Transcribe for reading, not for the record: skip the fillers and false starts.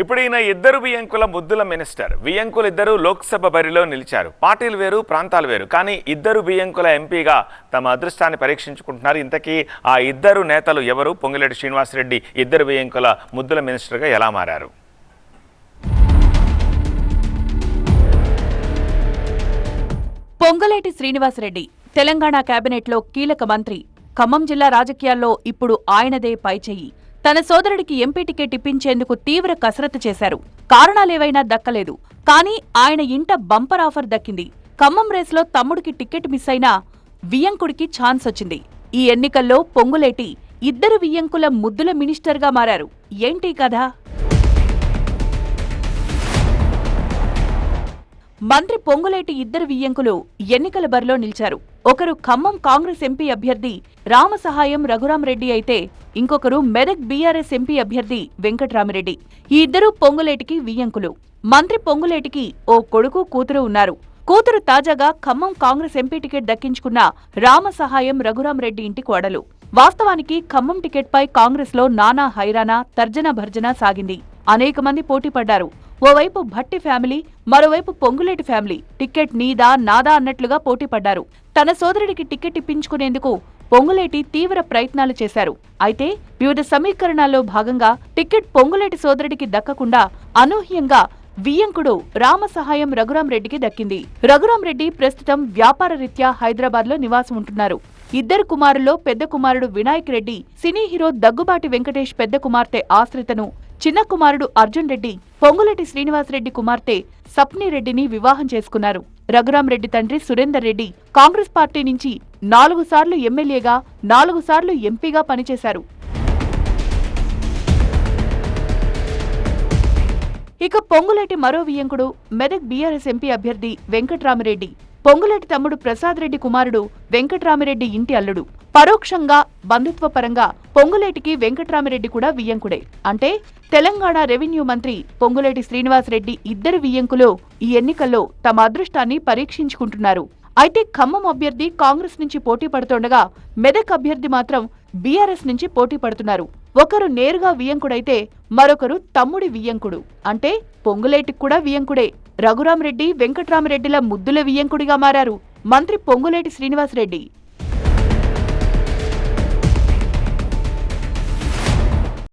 ఇప్పుడు ఈయన ఇద్దరు వియంకుల ముద్దుల మినిస్టర్. వియంకులు ఇద్దరు లోక్సభ బరిలో నిలిచారు. పార్టీలు వేరు, ప్రాంతాలు వేరు, కానీ ఇద్దరు వియంకుల ఎంపీగా తమ అదృష్టాన్ని పరీక్షించుకుంటున్నారు. ఇంతకీ ఆ ఇద్దరు నేతలు ఎవరు? పొంగులేటి శ్రీనివాసరెడ్డి ఇద్దరు వియంకుల ముద్దుల మినిస్టర్గా ఎలా మారారు? పొంగులేటి శ్రీనివాసరెడ్డి తెలంగాణ కేబినెట్లో కీలక మంత్రి. ఖమ్మం జిల్లా రాజకీయాల్లో ఇప్పుడు ఆయనదే పైచెయ్యి. తన సోదరుడికి ఎంపీ టికెట్ ఇప్పించేందుకు తీవ్ర కసరత్తు చేశారు. కారణాలేవైనా దక్కలేదు. కానీ ఆయన ఇంట బంపర్ ఆఫర్ దక్కింది. ఖమ్మం రేస్లో తమ్ముడికి టికెట్ మిస్ అయినా వియంకుడికి ఛాన్స్ వచ్చింది. ఈ ఎన్నికల్లో పొంగులేటి ఇద్దరు వియంకుల ముద్దుల మినిస్టర్గా మారారు. ఏంటి కథ? మంత్రి పొంగులేటి ఇద్దరు వియ్యంకులు ఎన్నికల బరిలో నిలిచారు. ఒకరు ఖమ్మం కాంగ్రెస్ ఎంపీ అభ్యర్థి రామసహాయం రఘురామరెడ్డి అయితే ఇంకొకరు మెదక్ బీఆర్ఎస్ ఎంపీ అభ్యర్థి వెంకట్రామిరెడ్డి. ఈ ఇద్దరు పొంగులేటికి వియ్యంకులు. మంత్రి పొంగులేటికి ఓ కొడుకు, కూతురు ఉన్నారు. కూతురు తాజాగా ఖమ్మం కాంగ్రెస్ ఎంపీ టికెట్ దక్కించుకున్న రామసహాయం రఘురామరెడ్డి ఇంటి కోడలు. వాస్తవానికి ఖమ్మం టికెట్పై కాంగ్రెస్లో నానా హైరానా, తర్జన భర్జన సాగింది. అనేక మంది పోటీ పడ్డారు. ఓవైపు భట్టి ఫ్యామిలీ, మరోవైపు పొంగులేటి ఫ్యామిలీ టికెట్ నీదా నాదా అన్నట్లుగా పోటీ పడ్డారు. తన సోదరుడికి టికెట్ ఇప్పించుకునేందుకు పొంగులేటి తీవ్ర ప్రయత్నాలు చేశారు. అయితే వివిధ సమీకరణాల్లో భాగంగా టికెట్ పొంగులేటి సోదరుడికి దక్కకుండా అనూహ్యంగా వియ్యంకుడు రామసహాయం రఘురామరెడ్డికి దక్కింది. రఘురామరెడ్డి ప్రస్తుతం వ్యాపార రీత్యా హైదరాబాద్లో నివాసం ఉంటున్నారు. ఇద్దరు కుమారుల్లో పెద్ద కుమారుడు వినాయక్ రెడ్డి సినీ హీరో దగ్గుబాటి వెంకటేష్ పెద్ద కుమార్తె ఆశ్రితను, చిన్న కుమారుడు అర్జున్ రెడ్డి పొంగులేటి శ్రీనివాసరెడ్డి కుమార్తె సప్నిరెడ్డిని వివాహం చేసుకున్నారు. రఘురామరెడ్డి తండ్రి సురేందర్ రెడ్డి కాంగ్రెస్ పార్టీ నుంచి 4 సార్లు ఎమ్మెల్యేగా, 4 సార్లు ఎంపీగా పనిచేశారు. ఇక పొంగులేటి మరో వియ్యంకుడు మెదక్ బీఆర్ఎస్ ఎంపీ అభ్యర్థి వెంకట్రామిరెడ్డి. పొంగులేటి తమ్ముడు ప్రసాద్ రెడ్డి కుమారుడు వెంకట్రామిరెడ్డి ఇంటి అల్లుడు. పరోక్షంగా బంధుత్వపరంగా పొంగులేటికి వెంకట్రామిరెడ్డి కూడా వియ్యంకుడే. అంటే తెలంగాణ రెవెన్యూ మంత్రి పొంగులేటి శ్రీనివాసరెడ్డి ఇద్దరు వియ్యంకులు ఈ ఎన్నికల్లో తమ అదృష్టాన్ని పరీక్షించుకుంటున్నారు. అయితే ఖమ్మం అభ్యర్థి కాంగ్రెస్ నుంచి పోటీ పడుతుండగా మెదక్ అభ్యర్థి మాత్రం బీఆర్ఎస్ నుంచి పోటీ పడుతున్నారు. ఒకరు నేరుగా వియ్యంకుడైతే మరొకరు తమ్ముడి వియ్యంకుడు. అంటే పొంగులేటికి కూడా వియ్యంకుడే. రఘురామరెడ్డి, వెంకట్రామరెడ్డిల ముద్దుల వియ్యంకుడిగా మారారు మంత్రి పొంగులేటి శ్రీనివాసరెడ్డి.